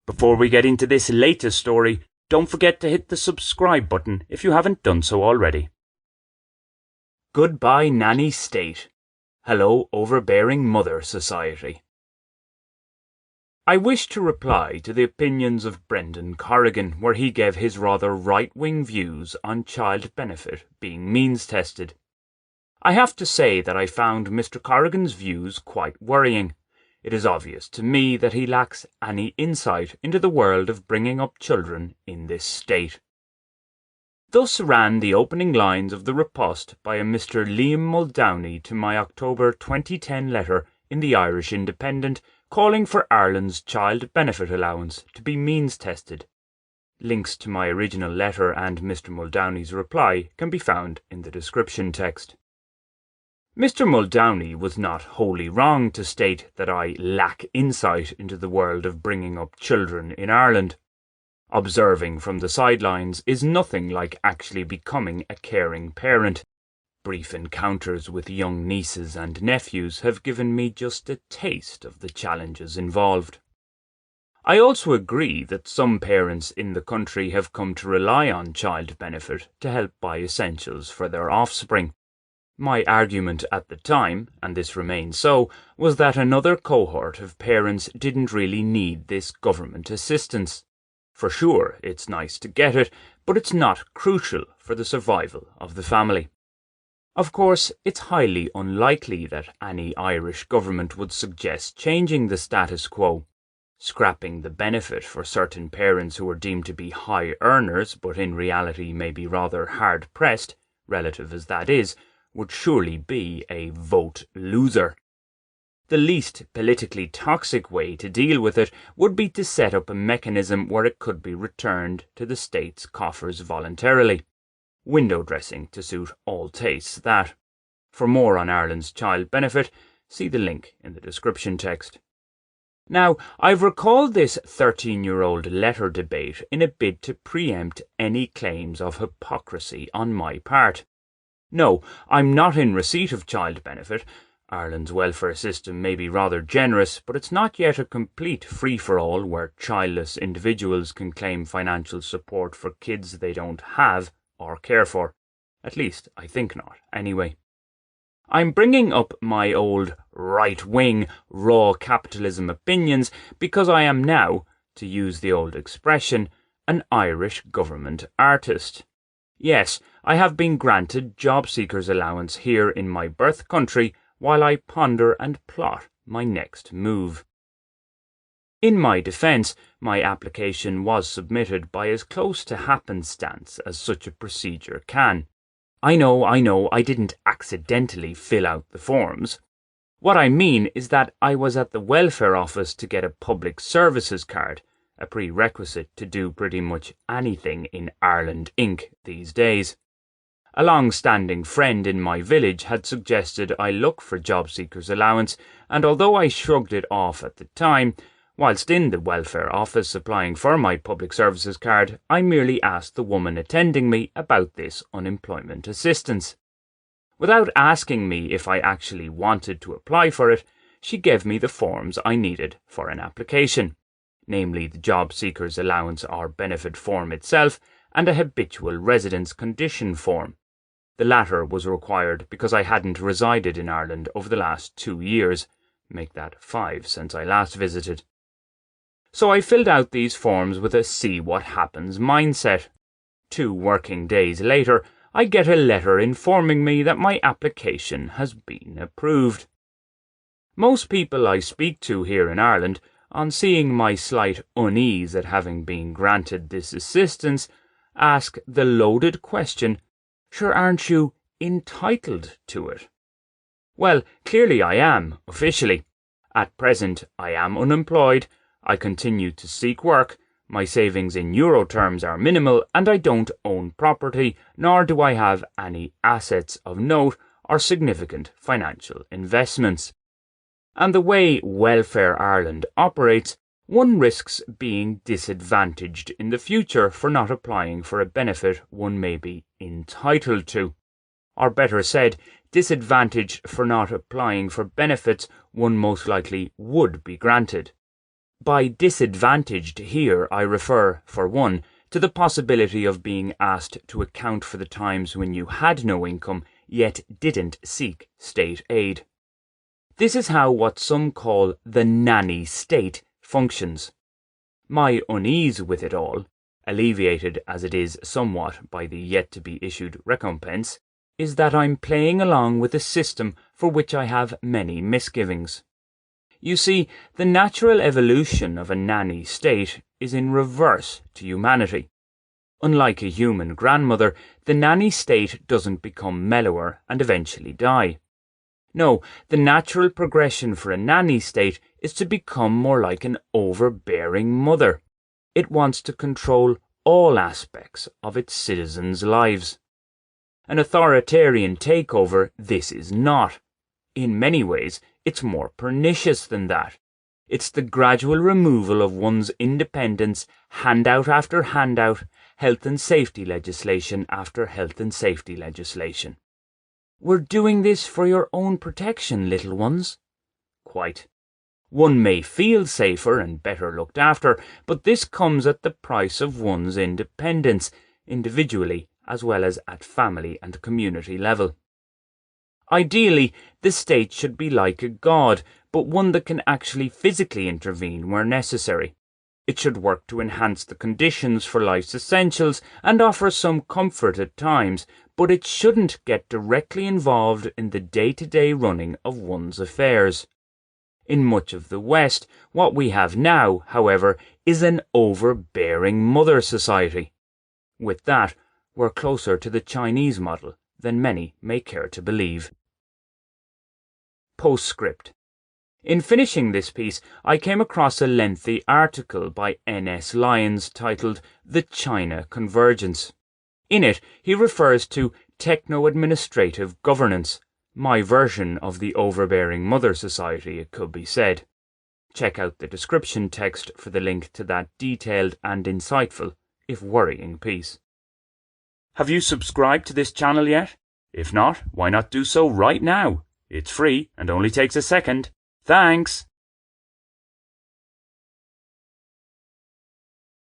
Before we get into this latest story, don't forget to hit the subscribe button if you haven't done so already. Goodbye, Nanny State. Hello, Overbearing Mother Society. I wish to reply to the opinions of Brendan Corrigan, where he gave his rather right-wing views on child benefit being means-tested. I have to say that I found Mr. Corrigan's views quite worrying. It is obvious to me that he lacks any insight into the world of bringing up children in this state. Thus ran the opening lines of the riposte by a Mr. Liam Muldowney to my October 2010 letter in the Irish Independent, calling for Ireland's child benefit allowance to be means-tested. Links to my original letter and Mr. Muldowney's reply can be found in the description text. Mr. Muldowney was not wholly wrong to state that I lack insight into the world of bringing up children in Ireland. Observing from the sidelines is nothing like actually becoming a caring parent. Brief encounters with young nieces and nephews have given me just a taste of the challenges involved. I also agree that some parents in the country have come to rely on child benefit to help buy essentials for their offspring. My argument at the time, and this remains so, was that another cohort of parents didn't really need this government assistance. For sure, it's nice to get it, but it's not crucial for the survival of the family. Of course, it's highly unlikely that any Irish government would suggest changing the status quo. Scrapping the benefit for certain parents who are deemed to be high earners but in reality may be rather hard-pressed, relative as that is, would surely be a vote loser. The least politically toxic way to deal with it would be to set up a mechanism where it could be returned to the state's coffers voluntarily. Window dressing to suit all tastes, that. For more on Ireland's child benefit, see the link in the description text. Now, I've recalled this 13-year-old letter debate in a bid to preempt any claims of hypocrisy on my part. No, I'm not in receipt of child benefit. Ireland's welfare system may be rather generous, but it's not yet a complete free-for-all where childless individuals can claim financial support for kids they don't have or care for. At least, I think not, anyway. I'm bringing up my old right-wing, raw capitalism opinions because I am now, to use the old expression, an Irish government artist. Yes, I have been granted job seekers allowance here in my birth country while I ponder and plot my next move. In my defence, my application was submitted by as close to happenstance as such a procedure can. I know, I didn't accidentally fill out the forms. What I mean is that I was at the welfare office to get a public services card, a prerequisite to do pretty much anything in Ireland Inc. these days. A long-standing friend in my village had suggested I look for job seekers allowance, and although I shrugged it off at the time, whilst in the welfare office applying for my public services card, I merely asked the woman attending me about this unemployment assistance. Without asking me if I actually wanted to apply for it, she gave me the forms I needed for an application, namely the job seekers allowance or benefit form itself and a habitual residence condition form. The latter was required because I hadn't resided in Ireland over the last 2 years, make that 5 since I last visited. So I filled out these forms with a see what happens mindset. 2 working days later, I get a letter informing me that my application has been approved. Most people I speak to here in Ireland, on seeing my slight unease at having been granted this assistance, ask the loaded question, "Sure, aren't you entitled to it?" Well, clearly I am, officially. At present, I am unemployed, I continue to seek work, my savings in euro terms are minimal, and I don't own property, nor do I have any assets of note or significant financial investments. And the way Welfare Ireland operates, one risks being disadvantaged in the future for not applying for a benefit one may be entitled to. Or better said, disadvantaged for not applying for benefits one most likely would be granted. By disadvantaged here I refer, for one, to the possibility of being asked to account for the times when you had no income yet didn't seek state aid. This is how what some call the nanny state functions. My unease with it all, alleviated as it is somewhat by the yet-to-be-issued recompense, is that I'm playing along with a system for which I have many misgivings. You see, the natural evolution of a nanny state is in reverse to humanity. Unlike a human grandmother, the nanny state doesn't become mellower and eventually die. No, the natural progression for a nanny state is to become more like an overbearing mother. It wants to control all aspects of its citizens' lives. An authoritarian takeover this is not. In many ways, it's more pernicious than that. It's the gradual removal of one's independence, handout after handout, health and safety legislation after health and safety legislation. We're doing this for your own protection, little ones. Quite. One may feel safer and better looked after, but this comes at the price of one's independence, individually as well as at family and community level. Ideally, the state should be like a god, but one that can actually physically intervene where necessary. It should work to enhance the conditions for life's essentials and offer some comfort at times, but it shouldn't get directly involved in the day-to-day running of one's affairs. In much of the West, what we have now, however, is an overbearing mother society. With that, we're closer to the Chinese model than many may care to believe. Postscript. In finishing this piece, I came across a lengthy article by N.S. Lyons titled The China Convergence. In it, he refers to techno-administrative governance, my version of the Overbearing Mother Society, it could be said. Check out the description text for the link to that detailed and insightful, if worrying, piece. Have you subscribed to this channel yet? If not, why not do so right now? It's free and only takes a second. Thanks!